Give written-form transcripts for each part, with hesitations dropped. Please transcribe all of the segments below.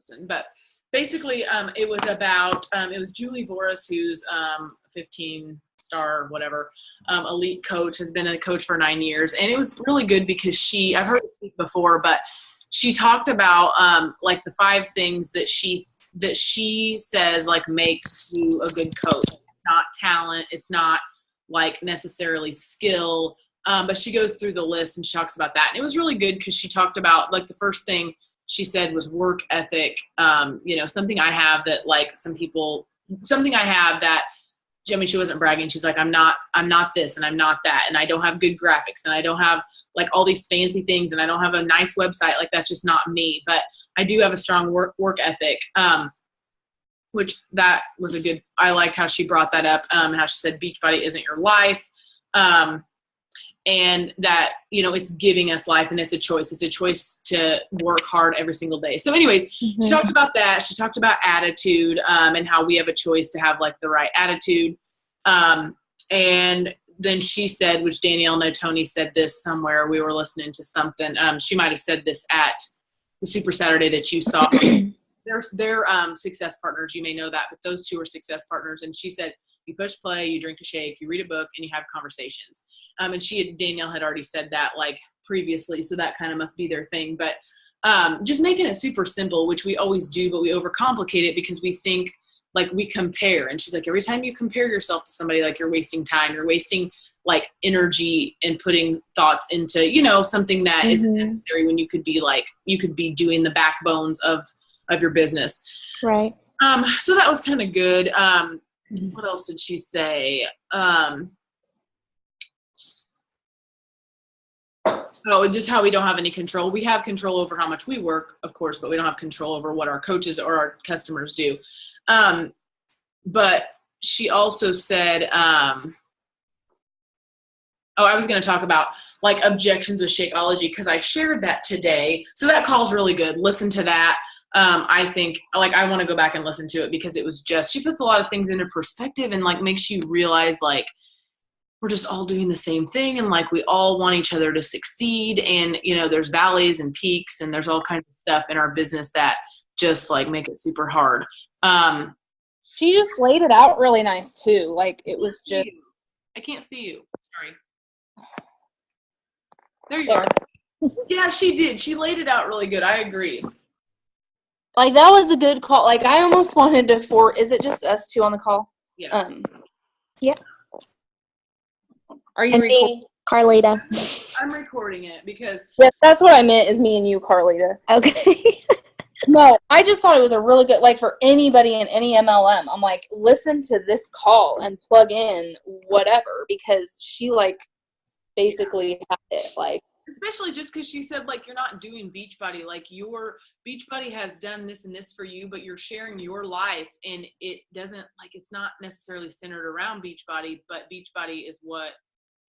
listen. But basically, it was about, it was Julie Voris, who's 15-star, whatever, elite coach, has been a coach for 9 years. And it was really good because I've heard her speak before, but she talked about like the 5 things that she says like makes you a good coach. It's not talent. It's not like necessarily skill. But she goes through the list and she talks about that. And it was really good because she talked about, like, the first thing she said was work ethic. Something I have that, like, something I have that, I mean, she wasn't bragging. She's like, I'm not this and I'm not that. And I don't have good graphics and I don't have like all these fancy things and I don't have a nice website. Like, that's just not me. But I do have a strong work ethic, which that was I liked how she brought that up, how she said Beachbody isn't your life. And that, it's giving us life and it's a choice. It's a choice to work hard every single day. So anyways, She talked about that. She talked about attitude, and how we have a choice to have like the right attitude. And then she said, which Danielle Notoni said this somewhere, we were listening to something. She might've said this at the Super Saturday that you saw. They're success partners. You may know that, but those two are success partners. And she said, you push play, you drink a shake, you read a book, and you have conversations. And Danielle had already said that like previously, so that kind of must be their thing. But just making it super simple, which we always do, but we overcomplicate it because we think like we compare. And she's like, every time you compare yourself to somebody, like you're wasting time, you're wasting like energy and putting thoughts into, something that isn't necessary when you could be doing the backbones of your business. Right. So that was kind of good. What else did she say? Just how we don't have any control. We have control over how much we work, of course, but we don't have control over what our coaches or our customers do. But she also said, I was going to talk about like objections with Shakeology because I shared that today. So that call's really good. Listen to that. I think like I want to go back and listen to it because it was she puts a lot of things into perspective and like makes you realize like we're just all doing the same thing and like we all want each other to succeed. And, there's valleys and peaks and there's all kinds of stuff in our business that just like make it super hard. She just laid it out really nice too. Like it was just. I can't see you. Sorry. There you are. Yeah, she did. She laid it out really good. I agree. Like that was a good call. Like I almost wanted to is it just us two on the call? Yeah. Yeah. Are you recording? Carlita. I'm recording it because. Yeah, that's what I meant is me and you, Carlita. Okay. No, I just thought it was a really good, like for anybody in any MLM, I'm like, listen to this call and plug in whatever because she like basically had it like. Especially just because she said, like, you're not doing Beachbody. Like, your Beachbody has done this and this for you, but you're sharing your life. And it doesn't, like, it's not necessarily centered around Beachbody, but Beachbody is what,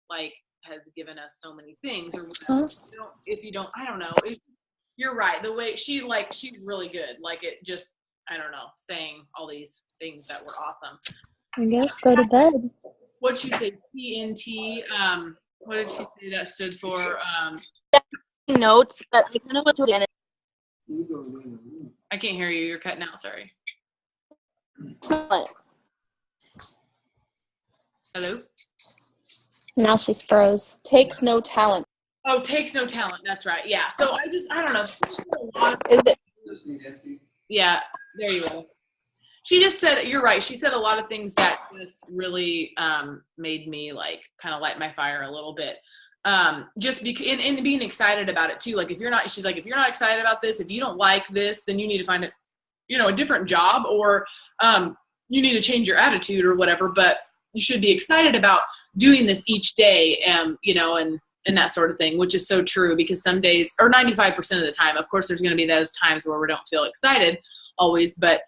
like, has given us so many things. Or if you don't, I don't know. You're right. The way she's really good. Like, it just, I don't know, saying all these things that were awesome. I guess go to bed. What'd she say? TNT. What did she say that stood for? Notes, but I kind of went to again. I can't hear you. You're cutting out. Sorry. Excellent. Hello? Now she's froze. Takes no talent. Oh, takes no talent. That's right. Yeah. So I don't know. Is it? Yeah. There you go. She just said, you're right. She said a lot of things that just really made me like kind of light my fire a little bit. Just and being excited about it too. Like she's like, if you're not excited about this, if you don't like this, then you need to find a different job or you need to change your attitude or whatever, but you should be excited about doing this each day, and that sort of thing, which is so true because some days, or 95% of the time, of course, there's going to be those times where we don't feel excited always, but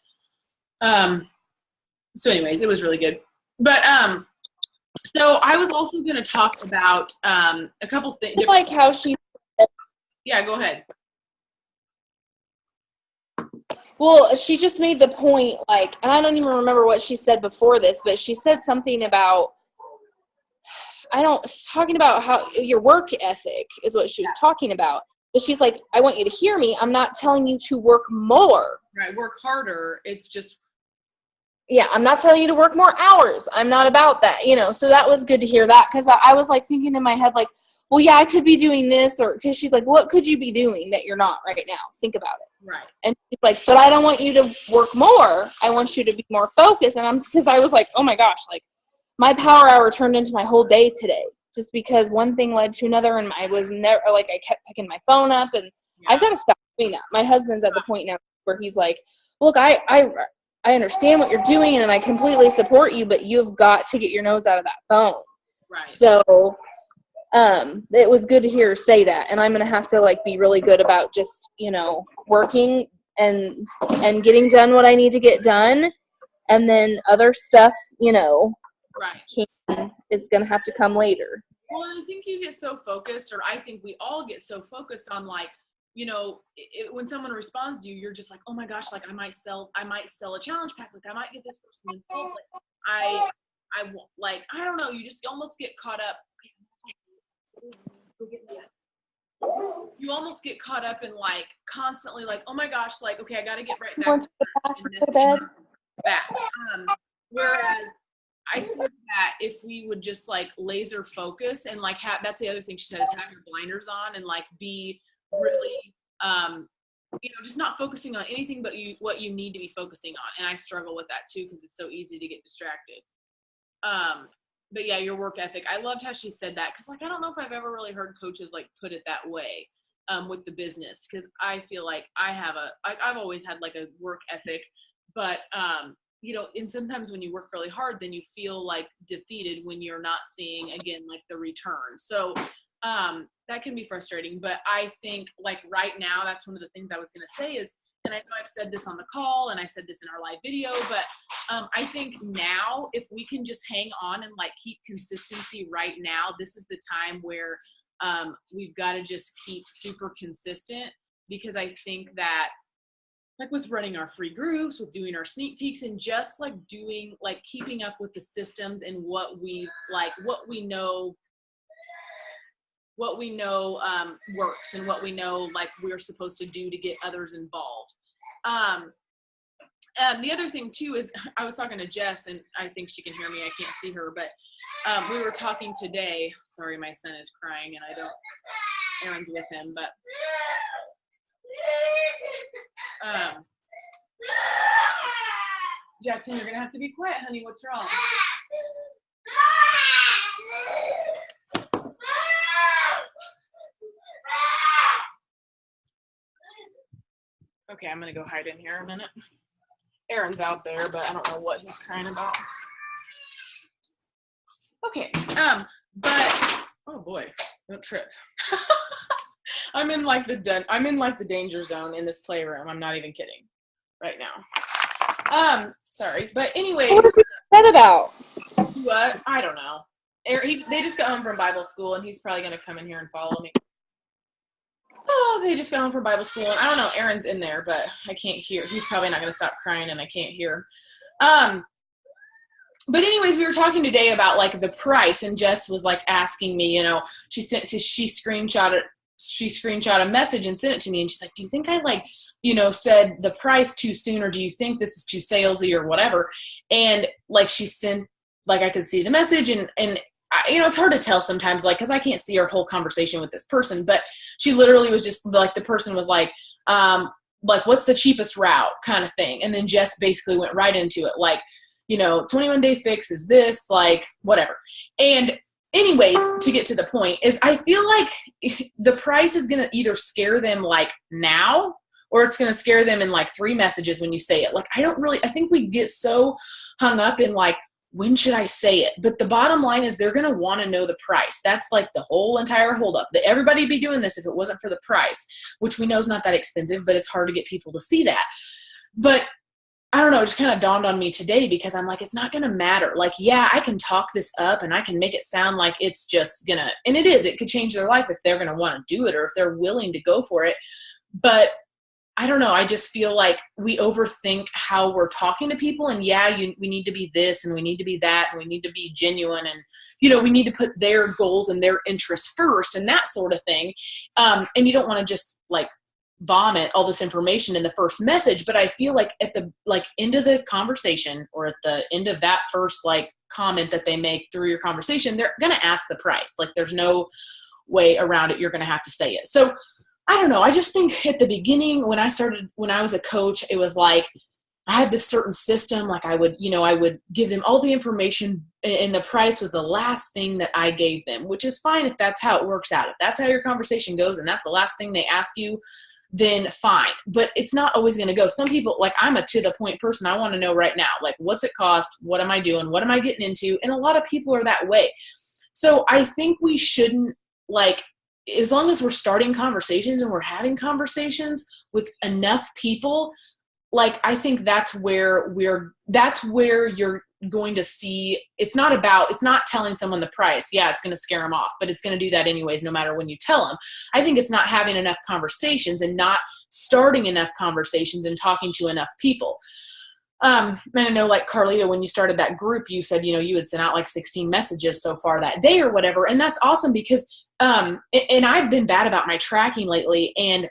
so anyways, it was really good. But so I was also going to talk about a couple things. Like how she. Yeah, go ahead. Well, she just made the point, like, and I don't even remember what she said before this, but she said something about, talking about how your work ethic is what she was talking about. But she's like, I want you to hear me. I'm not telling you to work more. Right. Work harder. It's just. Yeah, I'm not telling you to work more hours. I'm not about that, So that was good to hear that, because I was like thinking in my head, like, well, yeah, I could be doing this, or because she's like, what could you be doing that you're not right now? Think about it. Right. And she's like, but I don't want you to work more. I want you to be more focused. And because I was like, oh my gosh, like my power hour turned into my whole day today, just because one thing led to another, and I was never like, I kept picking my phone up, and I've got to stop doing that. My husband's at the point now where he's like, look, I understand what you're doing and I completely support you, but you've got to get your nose out of that phone. Right. So it was good to hear her say that. And I'm going to have to like be really good about just, working and getting done what I need to get done. And then other stuff, right. is going to have to come later. Well, I think you get so focused, or I think we all get so focused on like, when someone responds to you, you're just like, oh my gosh, like I might sell a challenge pack. Like I might get this person involved. Like I don't know. You just almost get caught up. You almost get caught up in like constantly like, oh my gosh, like, okay, I got to get right back to bed. Whereas I think that if we would just like laser focus and like that's the other thing she said, is have your blinders on and like be really, just not focusing on anything but what you need to be focusing on. And I struggle with that too, because it's so easy to get distracted. But yeah, your work ethic. I loved how she said that, because like I don't know if I've ever really heard coaches like put it that way with the business, because I feel like I've always had like a work ethic, but and sometimes when you work really hard, then you feel like defeated when you're not seeing again like the return. So that can be frustrating, but I think like right now, that's one of the things I was going to say is, and I know I've said this on the call and I said this in our live video, but I think now if we can just hang on and like keep consistency right now, this is the time where we've got to just keep super consistent, because I think that like with running our free groups, with doing our sneak peeks, and just like doing, like keeping up with the systems and what we know works, and what we know like we're supposed to do to get others involved. The other thing too is I was talking to Jess, and I think she can hear me. I can't see her, but we were talking today. Sorry, my son is crying, and Aaron's with him, but Jackson, you're gonna have to be quiet, honey. What's wrong? Okay, I'm gonna go hide in here a minute. Aaron's out there, but I don't know what he's crying about. Okay, but oh boy, don't trip. I'm in like the danger zone in this playroom. I'm not even kidding right now. Sorry, but anyways. What is that about? What? I don't know. They just got home from Bible school, and he's probably gonna come in here and follow me. Oh, they just got home from Bible school, and I don't know, Aaron's in there, but I can't hear. He's probably not going to stop crying, and I can't hear. But anyways, we were talking today about like the price, and Jess was like asking me, she screenshot a message and sent it to me, and she's like, do you think I like, said the price too soon, or do you think this is too salesy or whatever? And like she sent, like I could see the message, and it's hard to tell sometimes, like, because I can't see our whole conversation with this person, but she literally was just like, the person was like, what's the cheapest route kind of thing. And then Jess basically went right into it. Like, 21-day fix is this, like, whatever. And anyways, to get to the point is I feel like the price is going to either scare them like now, or it's going to scare them in like 3 messages when you say it. Like, I think we get so hung up in like, when should I say it? But the bottom line is they're going to want to know the price. That's like the whole entire holdup. That everybody would be doing this if it wasn't for the price, which we know is not that expensive, but it's hard to get people to see that. But I don't know, it just kind of dawned on me today, because I'm like, it's not going to matter. Like, yeah, I can talk this up and I can make it sound like it's just going to, and it could change their life if they're going to want to do it, or if they're willing to go for it. But I don't know. I just feel like we overthink how we're talking to people, and we need to be this and we need to be that and we need to be genuine, and, we need to put their goals and their interests first and that sort of thing. And you don't want to just like vomit all this information in the first message. But I feel like at the end of the conversation, or at the end of that first comment that they make through your conversation, they're going to ask the price. Like, there's no way around it. You're going to have to say it. So I don't know. I just think at the beginning, when I was a coach, it was like I had this certain system. Like I would give them all the information, and the price was the last thing that I gave them, which is fine if that's how it works out. If that's how your conversation goes and that's the last thing they ask you, then fine. But it's not always going to go. Some people, like, I'm a to the point person. I want to know right now, like, what's it cost? What am I doing? What am I getting into? And a lot of people are that way. So I think we shouldn't, as long as we're starting conversations and we're having conversations with enough people, I think that's where you're going to see, it's not telling someone the price. Yeah, it's going to scare them off, but it's going to do that anyways, no matter when you tell them. I think it's not having enough conversations and not starting enough conversations and talking to enough people. And I know, like, Carlita, when you started that group, you said, you had sent out 16 messages so far that day or whatever. And that's awesome because, and I've been bad about my tracking lately, and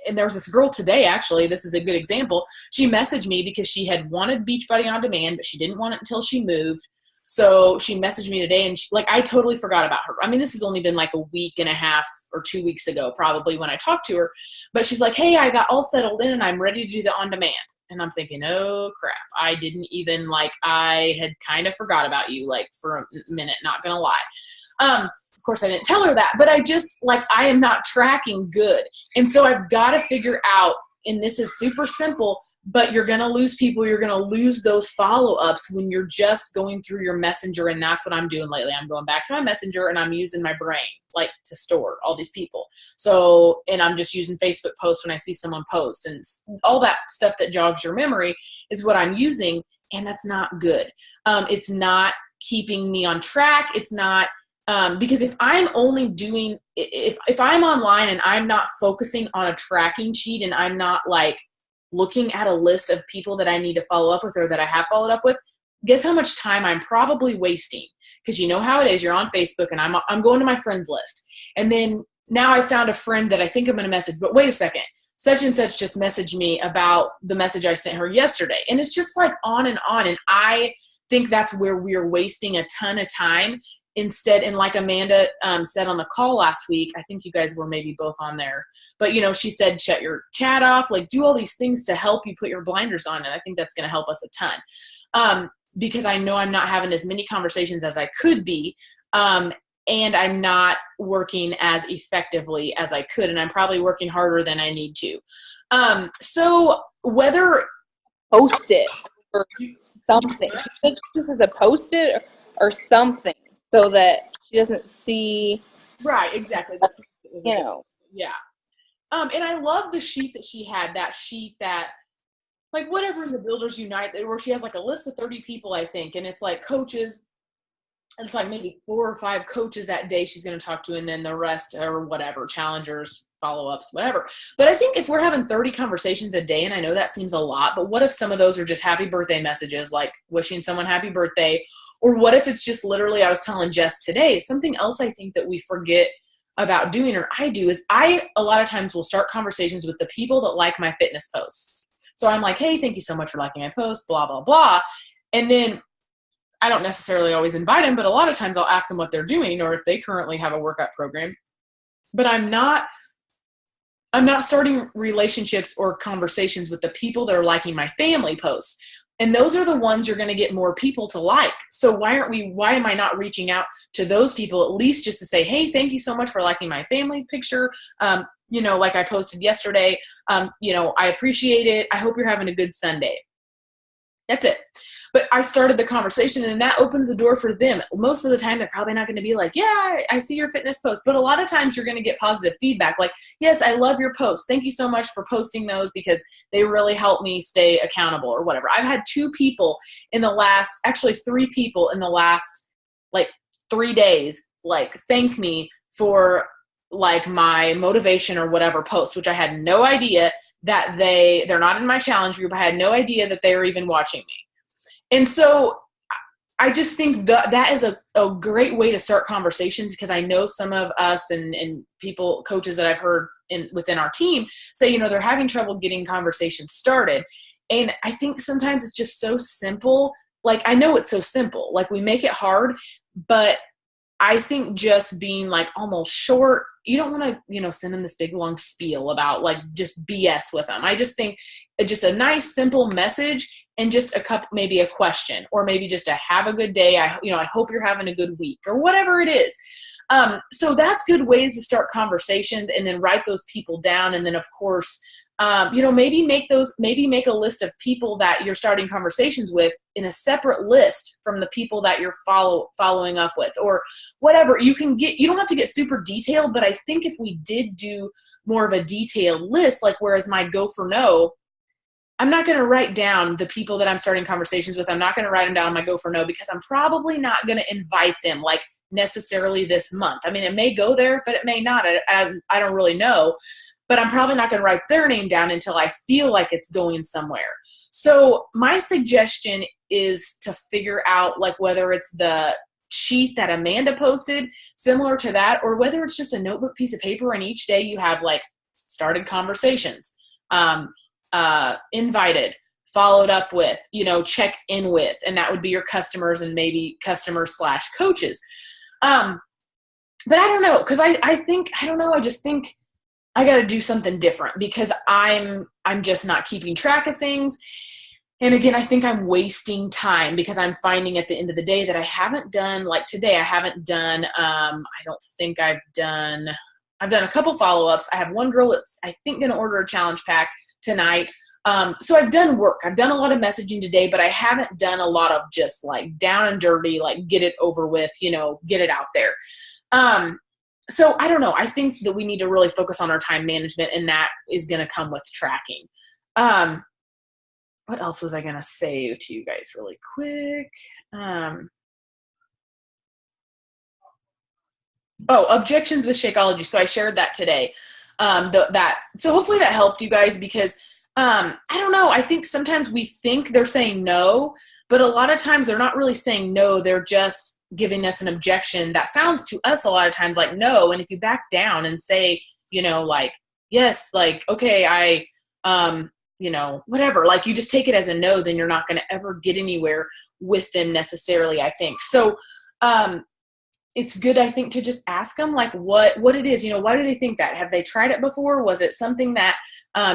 and there was this girl today, actually, this is a good example. She messaged me because she had wanted Beachbody On Demand, but she didn't want it until she moved. So she messaged me today, and I totally forgot about her. I mean, this has only been a week and a half or 2 weeks ago, probably, when I talked to her. But she's like, hey, I got all settled in and I'm ready to do the on demand. And I'm thinking, oh crap, I didn't even I had kind of forgot about you, for a minute, not gonna lie. Of course I didn't tell her that, but I just I am not tracking good. And so I've got to figure out, and this is super simple, but you're going to lose people. You're going to lose those follow-ups when you're just going through your messenger. And that's what I'm doing lately. I'm going back to my messenger and I'm using my brain to store all these people. So, and I'm just using Facebook posts when I see someone post, and all that stuff that jogs your memory is what I'm using. And that's not good. It's not keeping me on track. It's not, because if I'm only doing, if I'm online and I'm not focusing on a tracking sheet, and I'm not looking at a list of people that I need to follow up with or that I have followed up with, guess how much time I'm probably wasting? Because you know how it is. You're on Facebook and I'm going to my friends list. And then now I found a friend that I think I'm going to message, but wait a second, such and such just messaged me about the message I sent her yesterday. And it's just on and on. And I think that's where we're wasting a ton of time. Instead, and like Amanda said on the call last week, I think you guys were maybe both on there, but she said, shut your chat off, do all these things to help you put your blinders on. And I think that's going to help us a ton, because I know I'm not having as many conversations as I could be. And I'm not working as effectively as I could. And I'm probably working harder than I need to. So whether post it or something, this is a post it or something, so that she doesn't see. Right, exactly. Yeah. And I love the sheet that she had, that sheet that, whatever in the Builders Unite, where she has a list of 30 people, I think, and it's coaches. It's maybe 4 or 5 coaches that day she's going to talk to, and then the rest or whatever, challengers, follow-ups, whatever. But I think if we're having 30 conversations a day, and I know that seems a lot, but what if some of those are just happy birthday messages, wishing someone happy birthday? Or what if it's just literally, I was telling Jess today, something else I think that we forget about doing, or I do, is a lot of times will start conversations with the people that like my fitness posts. So I'm like, hey, thank you so much for liking my post, blah, blah, blah. And then I don't necessarily always invite them, but a lot of times I'll ask them what they're doing or if they currently have a workout program. But I'm not starting relationships or conversations with the people that are liking my family posts. And those are the ones you're going to get more people to like. So why am I not reaching out to those people, at least just to say, hey, thank you so much for liking my family picture. Like I posted yesterday, I appreciate it. I hope you're having a good Sunday. That's it. But I started the conversation, and that opens the door for them. Most of the time, they're probably not going to be like, yeah, I see your fitness post. But a lot of times you're going to get positive feedback. Yes, I love your posts. Thank you so much for posting those because they really help me stay accountable or whatever. I've had 3 people in the last 3 days, thank me for like my motivation or whatever post, which I had no idea that they're not in my challenge group. I had no idea that they were even watching me. And so I just think that is a great way to start conversations, because I know some of us and people, coaches that I've heard within our team say, you know, they're having trouble getting conversations started. And I think sometimes it's just so simple. Like, I know it's so simple, like we make it hard, but I think just being like almost short, you don't want to, you know, send them this big long spiel about like just BS with them. I just think just a nice simple message and just maybe a question, or maybe just a have a good day. I hope you're having a good week, or whatever it is. So that's good ways to start conversations, and then write those people down. And then of course, maybe make a list of people that you're starting conversations with in a separate list from the people that you're following up with, or whatever. You don't have to get super detailed, but I think if we did do more of a detailed list, like whereas my go for no, I'm not going to write down the people that I'm starting conversations with. I'm not going to write them down on my go for no, because I'm probably not going to invite them like necessarily this month. I mean, it may go there, but it may not. I don't really know. But I'm probably not going to write their name down until I feel like it's going somewhere. So my suggestion is to figure out like whether it's the sheet that Amanda posted, similar to that, or whether it's just a notebook piece of paper, and each day you have like started conversations, invited, followed up with, checked in with, and that would be your customers and maybe customers/coaches. But I don't know, because I just think I got to do something different, because I'm just not keeping track of things. And again, I think I'm wasting time, because I'm finding at the end of the day that I haven't done, like today, I've done a couple follow-ups. I have one girl that's, I think, going to order a challenge pack tonight. So I've done work. I've done a lot of messaging today, but I haven't done a lot of just like down and dirty, like get it over with, get it out there. So I don't know. I think that we need to really focus on our time management, and that is going to come with tracking. What else was I going to say to you guys really quick? Objections with Shakeology. So I shared that today. So hopefully that helped you guys, because I don't know. I think sometimes we think they're saying no, but a lot of times they're not really saying no. They're just giving us an objection that sounds to us a lot of times like no. And if you back down and say, like, yes, like, okay, I, whatever, like you just take it as a no, then you're not going to ever get anywhere with them necessarily, I think. So, it's good, I think, to just ask them like what it is, why do they think that? Have they tried it before? Was it something that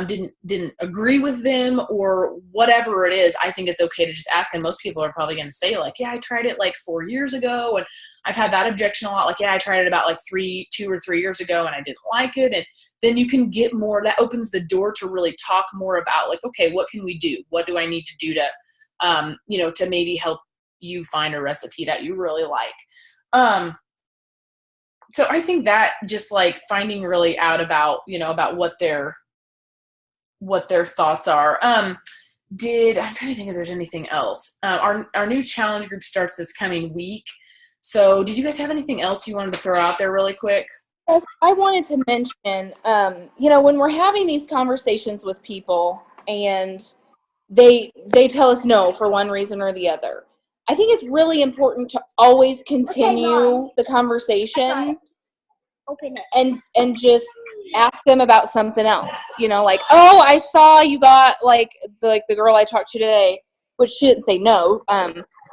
didn't agree with them, or whatever it is? I think it's okay to just ask. And most people are probably going to say like, yeah, I tried it like 4 years ago, and I've had that objection a lot. Like, yeah, I tried it about like 2 or 3 years ago, and I didn't like it. And then you can get more, that opens the door to really talk more about like, okay, what can we do? What do I need to do to, to maybe help you find a recipe that you really like? So I think that just like finding really out about, about what their thoughts are. I'm trying to think if there's anything else. Our new challenge group starts this coming week. So did you guys have anything else you wanted to throw out there really quick? Yes, I wanted to mention, when we're having these conversations with people and they tell us no for one reason or the other, I think it's really important to always continue the conversation and just ask them about something else. Like, oh, I saw you got like the girl I talked to today, which she didn't say no.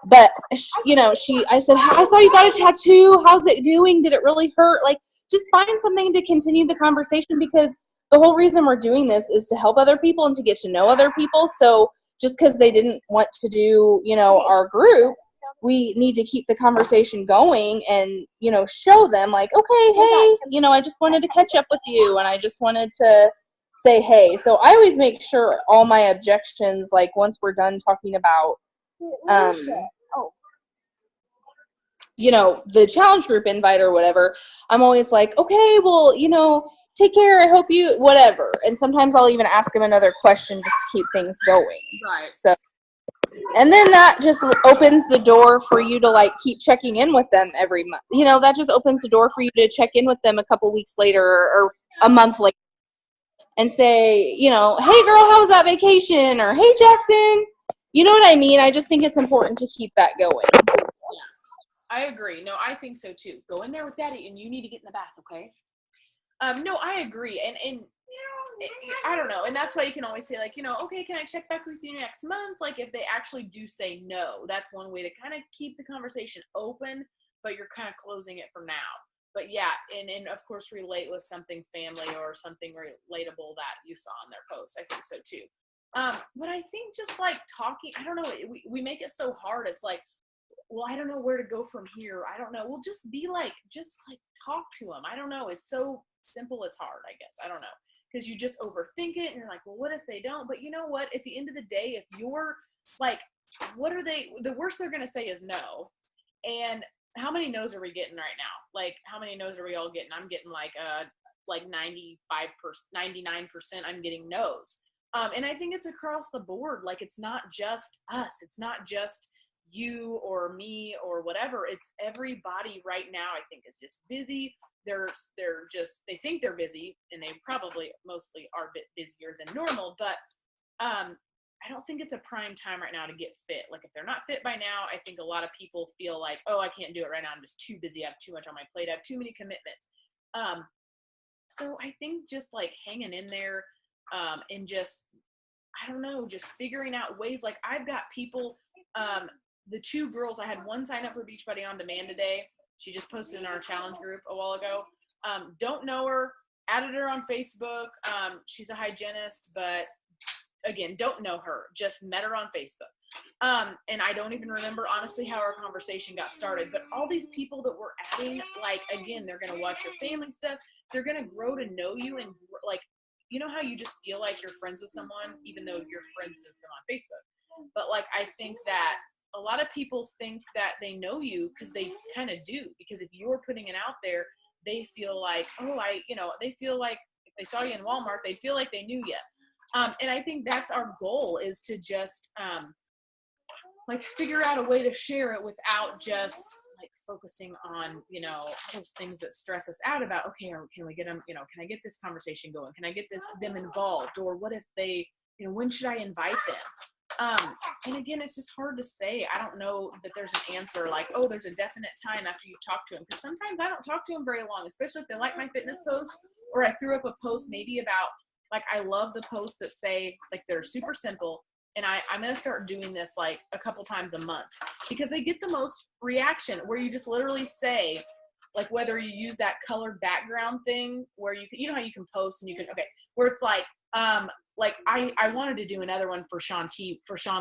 But I said, I saw you got a tattoo. How's it doing? Did it really hurt? Like, just find something to continue the conversation, because the whole reason we're doing this is to help other people and to get to know other people. So just because they didn't want to do, our group, we need to keep the conversation going and, show them like, okay, hey, I just wanted to catch up with you, and I just wanted to say, hey. So I always make sure all my objections, like once we're done talking about, the challenge group invite or whatever, I'm always like, okay, well, take care. I hope you, whatever. And sometimes I'll even ask them another question just to keep things going. Right. So And then that just opens the door for you to like keep checking in with them every month. You know, that just opens the door for you to check in with them a couple weeks later or a month later and say, you know, hey girl, how was that vacation? Or hey Jackson. You know what I mean? I just think it's important to keep that going. I agree. No, I think so too. Go in there with daddy and you need to get in the bath, okay? No, I agree. And I don't know. And that's why you can always say like, you know, okay, can I check back with you next month? Like if they actually do say no, that's one way to kind of keep the conversation open, but you're kind of closing it for now. But yeah, and of course relate with something family or something relatable that you saw on their post. I think so too. But I think just like talking, I don't know, we make it so hard. It's like, well, I don't know where to go from here. I don't know. Well, just talk to them. I don't know. It's so simple. It's hard, I guess. I don't know. Because you just overthink it and you're like, well, what if they don't? But you know what? At the end of the day, if you're like, the worst they're going to say is no. And how many no's are we getting right now? Like, how many no's are we all getting? I'm getting like 95%, 99% I'm getting no's. And I think it's across the board. Like, it's not just us. It's not just you or me or whatever. It's everybody right now, I think, is just busy. They think they're busy, and they probably mostly are a bit busier than normal, but I don't think it's a prime time right now to get fit. Like if they're not fit by now, I think a lot of people feel like, oh, I can't do it right now. I'm just too busy. I have too much on my plate. I have too many commitments. So I think just like hanging in there and just, I don't know, just figuring out ways. Like I've got people, the two girls, I had one sign up for Beachbody On Demand today. She just posted in our challenge group a while ago. Don't know her, added her on Facebook. She's a hygienist, but again, don't know her, just met her on Facebook. And I don't even remember honestly how our conversation got started, but all these people that we're adding, like, again, they're going to watch your family stuff. They're going to grow to know you. And like, you know how you just feel like you're friends with someone, even though you're friends with them on Facebook. But like, I think that a lot of people think that they know you because they kind of do, because if you're putting it out there, they feel like, they feel like if they saw you in Walmart, they feel like they knew you. And I think that's our goal, is to just like figure out a way to share it without just like focusing on, those things that stress us out about, okay, or can we get them, can I get this conversation going? Can I get them involved? Or what if they, when should I invite them? And again, it's just hard to say. I don't know that there's an answer like, oh, there's a definite time after you talk to them. Because sometimes I don't talk to them very long, especially if they like my fitness post, or I threw up a post maybe about, like, I love the posts that say, like, they're super simple. And I'm going to start doing this like a couple times a month, because they get the most reaction, where you just literally say, like, whether you use that colored background thing where you know how you can post and you can, where it's like I wanted to do another one for Sean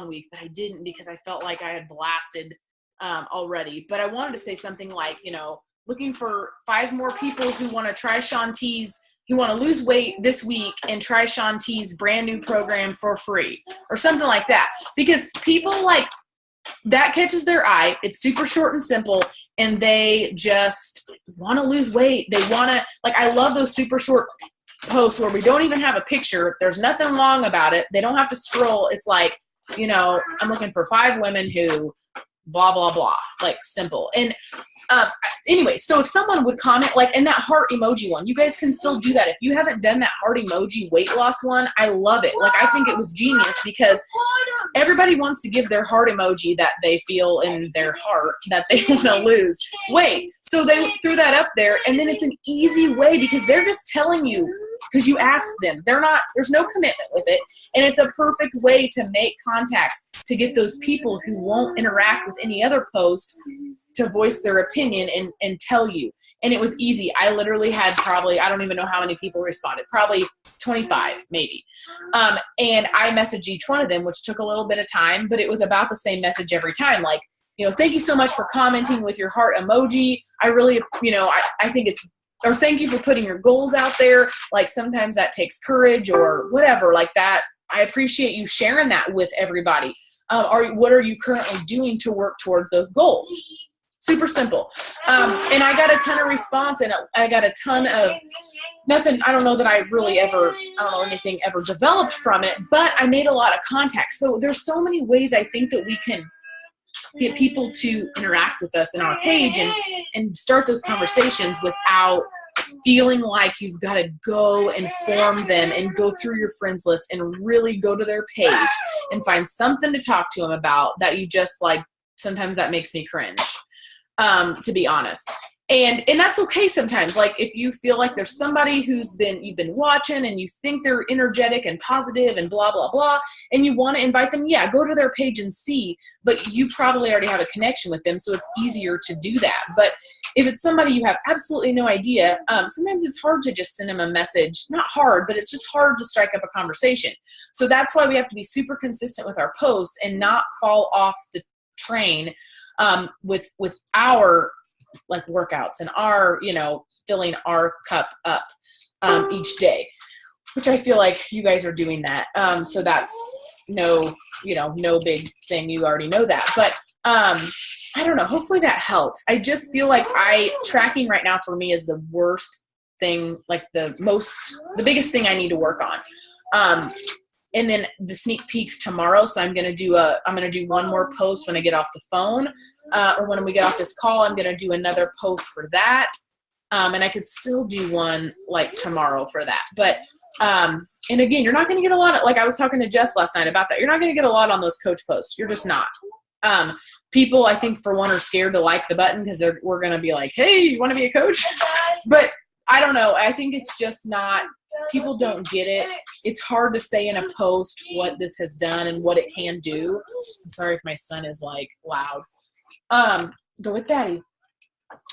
Week, but I didn't, because I felt like I had blasted already. But I wanted to say something like, looking for 5 more people who want to try Shaun T's, who want to lose weight this week and try Shaun T's brand new program for free, or something like that. Because people, like, that catches their eye. It's super short and simple, and they just want to lose weight. They want to, like, I love those super short posts where we don't even have a picture. There's nothing long about it. They don't have to scroll. It's like, I'm looking for 5 women who blah, blah, blah, like, simple. And anyway, so if someone would comment, like, in that heart emoji one, you guys can still do that. If you haven't done that heart emoji weight loss one, I love it. Like, I think it was genius, because everybody wants to give their heart emoji that they feel in their heart that they want to lose weight. So they threw that up there, and then it's an easy way, because they're just telling you, because you asked them. There's no commitment with it, and it's a perfect way to make contacts, to get those people who won't interact with any other post to voice their opinion and tell you. And it was easy. I literally had probably, I don't even know how many people responded, probably 25 maybe. And I messaged each one of them, which took a little bit of time, but it was about the same message every time. Like, thank you so much for commenting with your heart emoji. I really, I think it's, or thank you for putting your goals out there. Like, sometimes that takes courage or whatever like that. I appreciate you sharing that with everybody. Or what are you currently doing to work towards those goals? Super simple. And I got a ton of response, and I got a ton of nothing. I don't know that I really ever, I don't know anything ever developed from it, but I made a lot of contacts. So there's so many ways I think that we can get people to interact with us in our page and start those conversations without feeling like you've got to go and form them and go through your friends list and really go to their page and find something to talk to them about that you just like. Sometimes that makes me cringe, to be honest. And that's okay sometimes. Like if you feel like there's somebody you've been watching and you think they're energetic and positive and blah, blah, blah, and you want to invite them, yeah, go to their page and see, but you probably already have a connection with them. So it's easier to do that. But if it's somebody you have absolutely no idea, sometimes it's hard to just send them a message. Not hard, but it's just hard to strike up a conversation. So that's why we have to be super consistent with our posts and not fall off the train with our like workouts and our, filling our cup up each day, which I feel like you guys are doing that. So that's no big thing. You already know that, but I don't know. Hopefully that helps. I just feel like tracking right now for me is the worst thing, like the biggest thing I need to work on. And then the sneak peeks tomorrow. So I'm going to do one more post when I get off the phone, or when we get off this call. I'm going to do another post for that. And I could still do one like tomorrow for that. But, and again, you're not going to get a lot of, like I was talking to Jess last night about that. You're not going to get a lot on those coach posts. You're just not. People, I think for one, are scared to like the button because we're going to be like, hey, you want to be a coach? But I don't know. I think it's just not, people don't get it. It's hard to say in a post what this has done and what it can do. I'm sorry if my son is like loud. Go with daddy.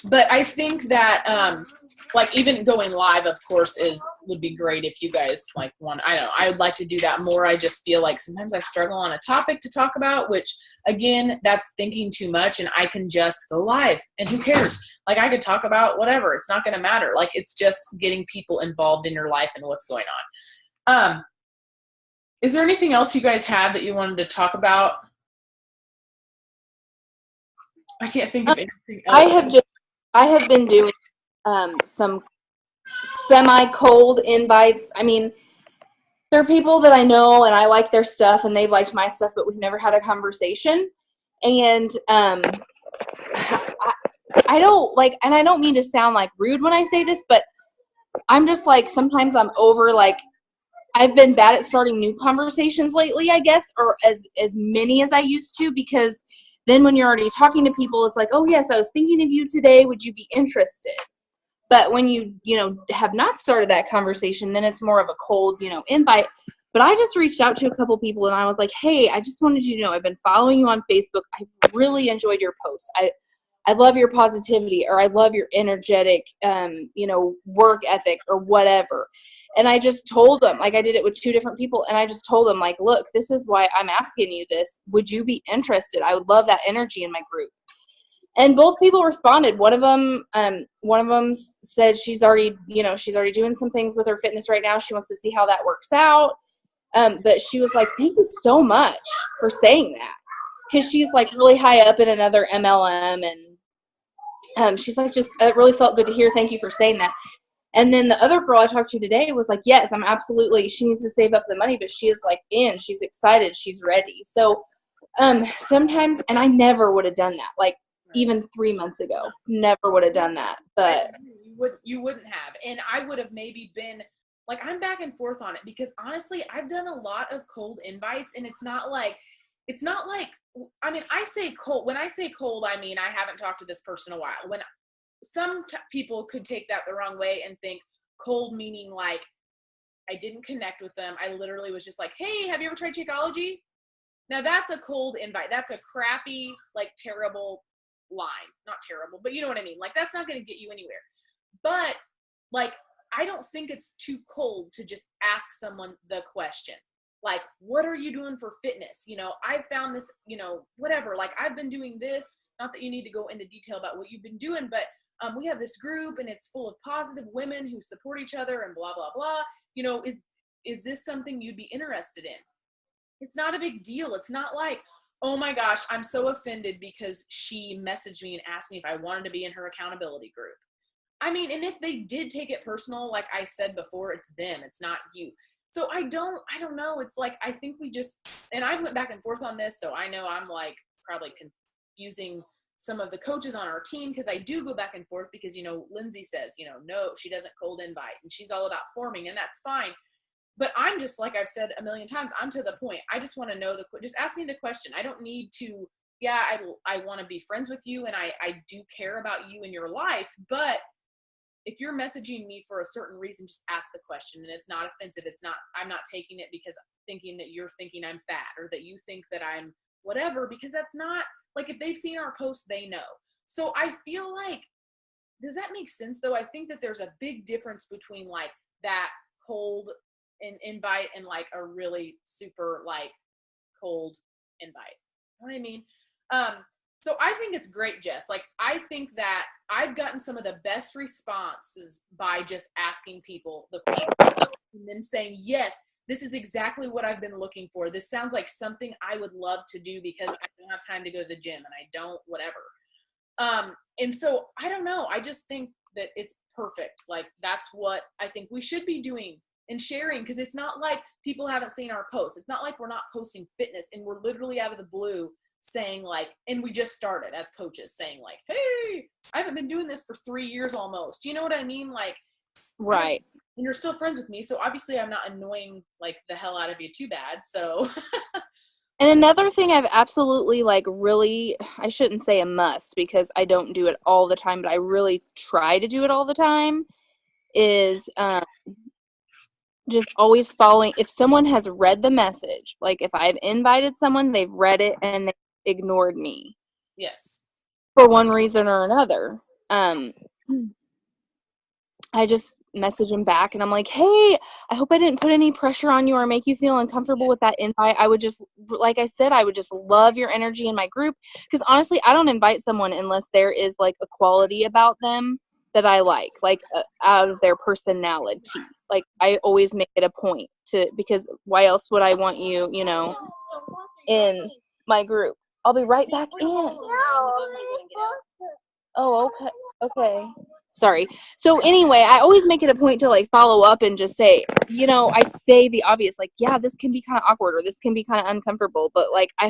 But I think that, like even going live, of course, would be great if you guys like want. I would like to do that more. I just feel like sometimes I struggle on a topic to talk about, which again, that's thinking too much, and I can just go live and who cares? Like I could talk about whatever. It's not going to matter. Like it's just getting people involved in your life and what's going on. Is there anything else you guys have that you wanted to talk about? I can't think of anything else. I have been doing some semi-cold invites. I mean, there are people that I know and I like their stuff and they've liked my stuff, but we've never had a conversation. And I don't like, and I don't mean to sound like rude when I say this, but I'm just like, sometimes I'm over, like, I've been bad at starting new conversations lately, I guess, or as many as I used to, because then when you're already talking to people, it's like, oh, yes, I was thinking of you today. Would you be interested? But when you have not started that conversation, then it's more of a cold, invite. But I just reached out to a couple people and I was like, hey, I just wanted you to know I've been following you on Facebook. I really enjoyed your post. I love your positivity, or I love your energetic, work ethic or whatever. And I just told them, like I did it with 2 different people, and I just told them, like, look, this is why I'm asking you this. Would you be interested? I would love that energy in my group. And both people responded. One of them said she's already doing some things with her fitness right now. She wants to see how that works out. But she was like, thank you so much for saying that. Because she's like really high up in another MLM. And she's like, it really felt good to hear. Thank you for saying that. And then the other girl I talked to today was like, yes, I'm absolutely, she needs to save up the money, but she is like she's excited, she's ready. So sometimes, and I never would have done that, like even 3 months ago, never would have done that. But you wouldn't have. And I would have maybe been like, I'm back and forth on it because honestly, I've done a lot of cold invites, and it's not like, I mean, I say cold. When I say cold, I mean, I haven't talked to this person in a while. When some people could take that the wrong way and think cold meaning like I didn't connect with them. I literally was just like, hey, have you ever tried Shakeology? Now that's a cold invite. That's a crappy, like terrible line. Not terrible, but you know what I mean? Like that's not going to get you anywhere. But like, I don't think it's too cold to just ask someone the question. Like, what are you doing for fitness? I found this, whatever, like I've been doing this, not that you need to go into detail about what you've been doing, but we have this group and it's full of positive women who support each other and blah, blah, blah. Is this something you'd be interested in? It's not a big deal. It's not like, oh my gosh, I'm so offended because she messaged me and asked me if I wanted to be in her accountability group. I mean, and if they did take it personal, like I said before, it's them, it's not you. So I don't know. It's like, I think we just, and I went back and forth on this. So I know I'm like probably confusing some of the coaches on our team, because I do go back and forth because, Lindsay says, no, she doesn't cold invite, and she's all about forming, and that's fine. But I'm just, like I've said a million times, I'm to the point. I just want to know just ask me the question. I don't need to, I want to be friends with you, and I do care about you in your life, but if you're messaging me for a certain reason, just ask the question, and it's not offensive. I'm not taking it because thinking that you're thinking I'm fat or that you think that I'm whatever, because that's not, like, if they've seen our post, they know. So I feel like, does that make sense though? I think that there's a big difference between like that cold invite and like a really super like cold invite. You know what I mean? So I think it's great, Jess. Like, I think that I've gotten some of the best responses by just asking people the question and then saying, yes, this is exactly what I've been looking for. This sounds like something I would love to do because I don't have time to go to the gym and I don't, whatever. And so I don't know. I just think that it's perfect. Like, that's what I think we should be doing and sharing, because it's not like people haven't seen our posts. It's not like we're not posting fitness and we're literally out of the blue saying like, and we just started as coaches saying like, hey, I haven't been doing this for 3 years almost. You know what I mean? Like, Right. And you're still friends with me. So obviously I'm not annoying like the hell out of you too bad. So. And another thing I've absolutely like really, I shouldn't say a must because I don't do it all the time, but I really try to do it all the time, is just always following. If someone has read the message, like if I've invited someone, they've read it and they ignored me. Yes. For one reason or another. I just message them back and I'm like, hey, I hope I didn't put any pressure on you or make you feel uncomfortable with that invite. I would just, like I said, I would just love your energy in my group. Because honestly, I don't invite someone unless there is like a quality about them that I like out of their personality. Like, I always make it a point to, because why else would I want you, in my group? I'll be right back in. Oh, okay. Okay. Sorry. So anyway, I always make it a point to like follow up and just say, I say the obvious, like, yeah, this can be kind of awkward or this can be kind of uncomfortable, but like, I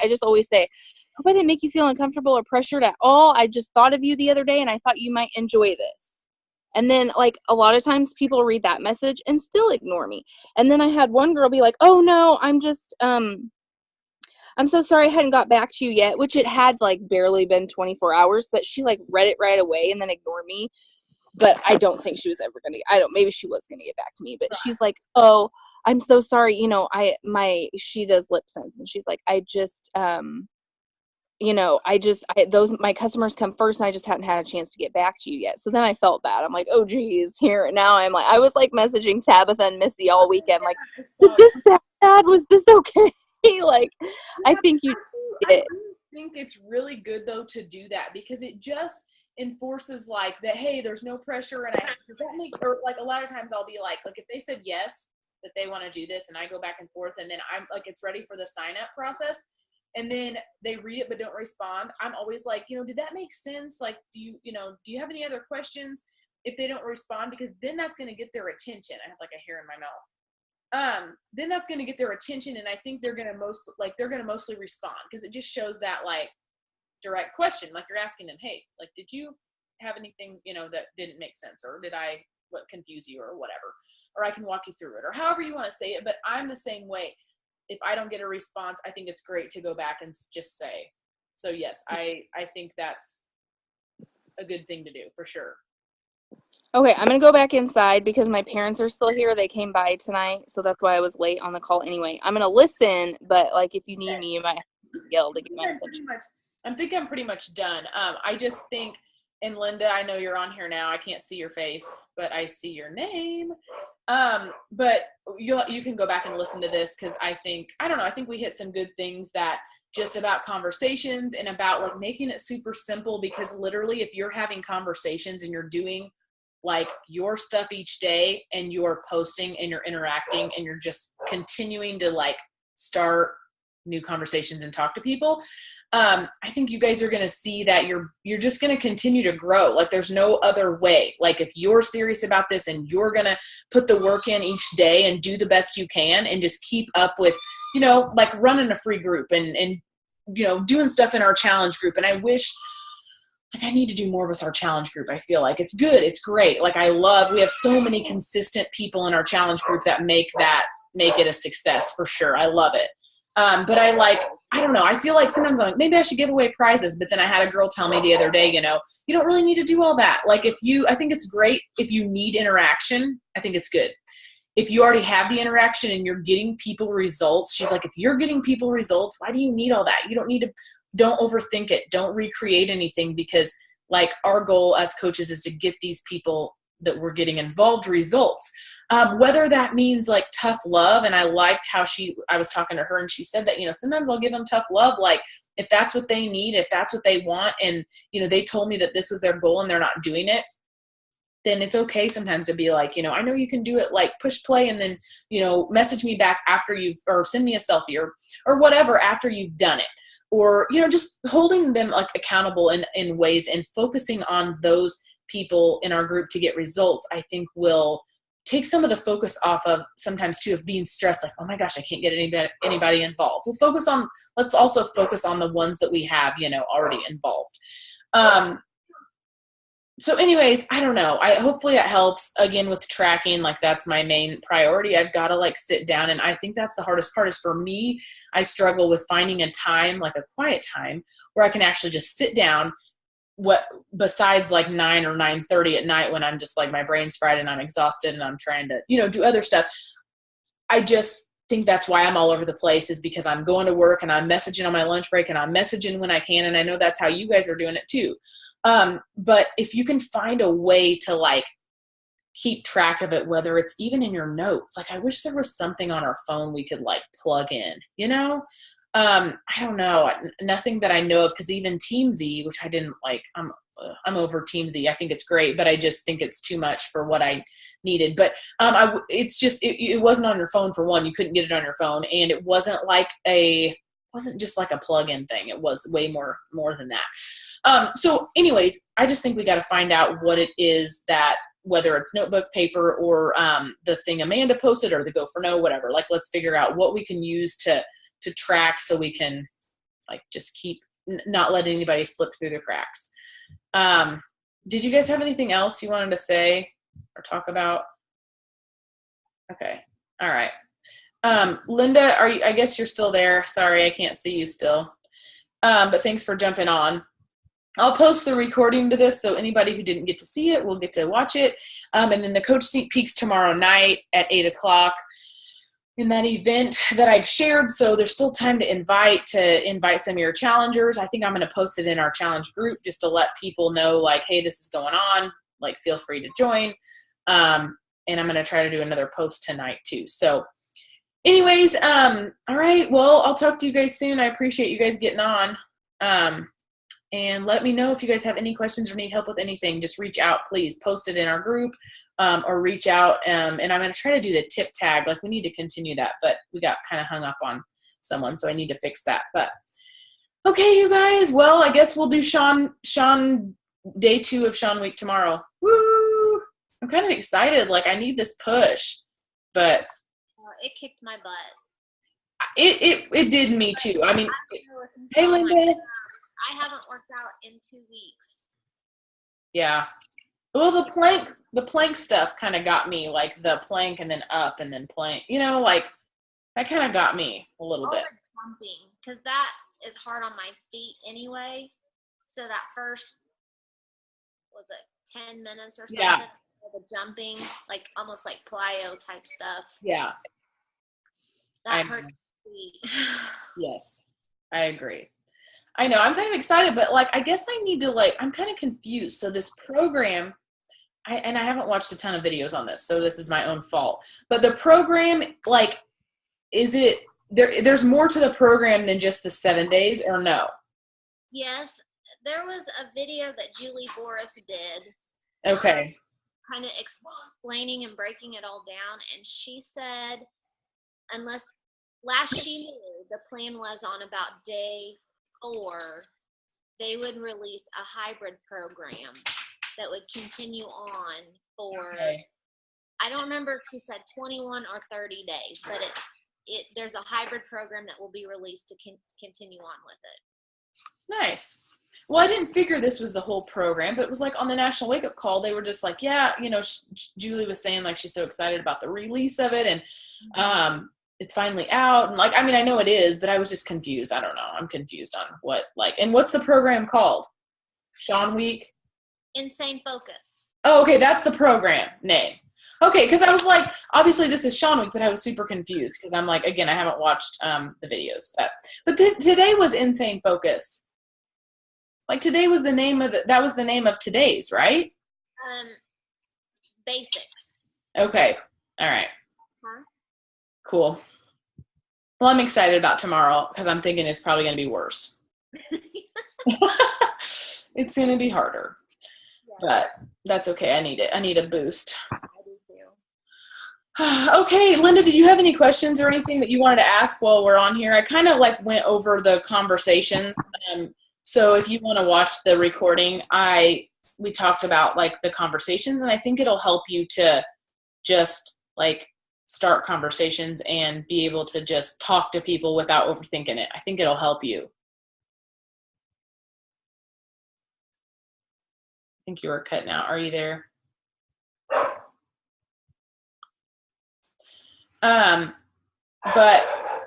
just always say, hope I didn't make you feel uncomfortable or pressured at all. I just thought of you the other day and I thought you might enjoy this. And then like a lot of times people read that message and still ignore me. And then I had one girl be like, oh no, I'm just, I'm so sorry I hadn't got back to you yet, which it had like barely been 24 hours, but she like read it right away and then ignored me. But I don't think she was ever going to, maybe she was going to get back to me, but she's like, oh, I'm so sorry. She does lip sense and she's like, my customers come first and I just hadn't had a chance to get back to you yet. So then I felt bad. I'm like, oh geez, here. Now I'm like, I was like messaging Tabitha and Missy all weekend. Like, did this sound bad? Was this okay? Like, I think you did it. I do think it's really good though to do that, because it just enforces like that, hey, there's no pressure. And or like a lot of times I'll be like if they said yes, that they want to do this, and I go back and forth, and then I'm like, it's ready for the sign up process, and then they read it but don't respond, I'm always like, did that make sense? Like, do you have any other questions? If they don't respond, because then that's going to get their attention. I have like a hair in my mouth. Then that's going to get their attention, and I think they're going to mostly respond, because it just shows that like direct question, like you're asking them, hey, like, did you have anything that didn't make sense, or did I confuse you, or whatever, or I can walk you through it, or however you want to say it. But I'm the same way. If I don't get a response, I think it's great to go back and just say. So yes, I think that's a good thing to do for sure. Okay, I'm going to go back inside because my parents are still here. They came by tonight, so that's why I was late on the call anyway. I'm going to listen, but, like, if you need me, you might have to yell to get my attention. I think I'm pretty much done. I just think, and Linda, I know you're on here now. I can't see your face, but I see your name. But you can go back and listen to this, because I think we hit some good things, that just about conversations and about, like, making it super simple, because literally if you're having conversations and you're doing like your stuff each day and you're posting and you're interacting and you're just continuing to like start new conversations and talk to people. I think you guys are going to see that you're just going to continue to grow. Like there's no other way. Like if you're serious about this and you're going to put the work in each day and do the best you can and just keep up with, like running a free group and doing stuff in our challenge group. And I wish, like, I need to do more with our challenge group. I feel like it's good. It's great. Like we have so many consistent people in our challenge group that make it a success for sure. I love it. But I don't know. I feel like sometimes I'm like, maybe I should give away prizes. But then I had a girl tell me the other day, you don't really need to do all that. Like I think it's great if you need interaction. I think it's good. If you already have the interaction and you're getting people results, she's like, if you're getting people results, why do you need all that? You don't need to. Don't overthink it. Don't recreate anything, because like our goal as coaches is to get these people that we're getting involved results. Whether that means like tough love. And I liked how I was talking to her and she said that, sometimes I'll give them tough love. Like if that's what they need, if that's what they want. And, they told me that this was their goal and they're not doing it, then it's okay sometimes to be like, I know you can do it, like push play and then, message me back after or send me a selfie or whatever after you've done it. Or, just holding them like accountable in ways and focusing on those people in our group to get results, I think will take some of the focus off of sometimes too of being stressed, like, oh my gosh, I can't get anybody involved. Let's also focus on the ones that we have, already involved. So anyways, I don't know. Hopefully that helps. Again, with tracking, like that's my main priority. I've got to like sit down, and I think that's the hardest part is for me. I struggle with finding a time, like a quiet time, where I can actually just sit down. What besides like 9 or 9:30 at night when I'm just like my brain's fried and I'm exhausted and I'm trying to, do other stuff. I just think that's why I'm all over the place, is because I'm going to work and I'm messaging on my lunch break and I'm messaging when I can. And I know that's how you guys are doing it too. But if you can find a way to like keep track of it, whether it's even in your notes, like I wish there was something on our phone we could like plug in, I don't know, nothing that I know of. Cause even Teamsy, which I didn't like, I'm over Teamsy. I think it's great, but I just think it's too much for what I needed. But, it's just, it wasn't on your phone for one, you couldn't get it on your phone. And it wasn't just like a plug-in thing. It was way more than that. So anyways, I just think we got to find out what it is that, whether it's notebook, paper, or the thing Amanda posted or the Go for No, whatever, like, let's figure out what we can use to track so we can like just keep not let anybody slip through the cracks. Did you guys have anything else you wanted to say or talk about? Okay. All right. Linda, I guess you're still there. Sorry, I can't see you still. But thanks for jumping on. I'll post the recording to this, so anybody who didn't get to see it will get to watch it. And then the Coach Sneak Peeks tomorrow night at 8:00 in that event that I've shared. So there's still time to invite some of your challengers. I think I'm going to post it in our challenge group just to let people know, like, hey, this is going on. Like, feel free to join. And I'm going to try to do another post tonight too. So anyways, all right. Well, I'll talk to you guys soon. I appreciate you guys getting on. And let me know if you guys have any questions or need help with anything. Just reach out, please. Post it in our group, or reach out. And I'm going to try to do the tip tag. Like, we need to continue that, but we got kind of hung up on someone, so I need to fix that. But okay, you guys. Well, I guess we'll do Sean day 2 of Sean Week tomorrow. Woo! I'm kind of excited. Like, I need this push, but it kicked my butt. It did me too. I mean, hey, Linda. I haven't worked out in 2 weeks. Yeah. Well, the plank stuff kind of got me, like the plank and then up and then plank, like that kind of got me a little bit. The jumping, because that is hard on my feet anyway. So that first, was it 10 minutes or something? Yeah. The jumping, like almost like plyo type stuff. Yeah. That hurts my feet. Yes, I agree. I know, I'm kind of excited, but like, I guess I need to I'm kind of confused. So this program, I haven't watched a ton of videos on this, so this is my own fault. But the program, like, is it, there's more to the program than just the 7 days, or no? Yes, there was a video that Julie Boris did. Okay. Kind of explaining and breaking it all down. And she said, unless last she knew, the plan was on about day 4, they would release a hybrid program that would continue on for, Okay. I don't remember if she said 21 or 30 days, but there's a hybrid program that will be released to continue on with it. Nice. Well, I didn't figure this was the whole program, but it was like on the National Wake Up Call, they were just like, yeah, you know, Julie was saying like she's so excited about the release of it, and it's finally out, and like, I mean, I know it is, but I was just confused. I don't know. I'm confused on what, like, and what's the program called? Sean Week? Insane Focus. Oh, okay, that's the program name. Okay, because I was like, obviously this is Sean Week, but I was super confused because I'm like, again, I haven't watched the videos, but today was Insane Focus. Like today was the name of that was the name of today's, right? Basics. Okay. All right. Huh? Cool. Well, I'm excited about tomorrow because I'm thinking it's probably going to be worse. It's going to be harder, but that's okay. I need it. I need a boost. I do too. Okay, Linda, did you have any questions or anything that you wanted to ask while we're on here? I kind of like went over the conversation. So if you want to watch the recording, we talked about like the conversations, and I think it'll help you to just like start conversations and be able to just talk to people without overthinking it. I think it'll help you. I think you were cutting out. Are you there?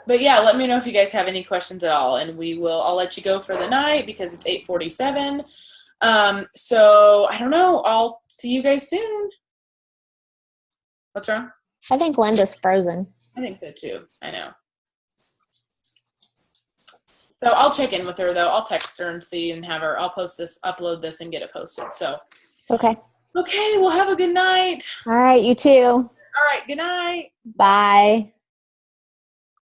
But yeah, let me know if you guys have any questions at all, and I'll let you go for the night because it's 8:47. So I don't know. I'll see you guys soon. What's wrong? I think Linda's frozen. I think so too. I know. So I'll check in with her though. I'll text her and see and I'll upload this and get it posted. So. Okay. Okay. Well, have a good night. All right. You too. All right. Good night. Bye.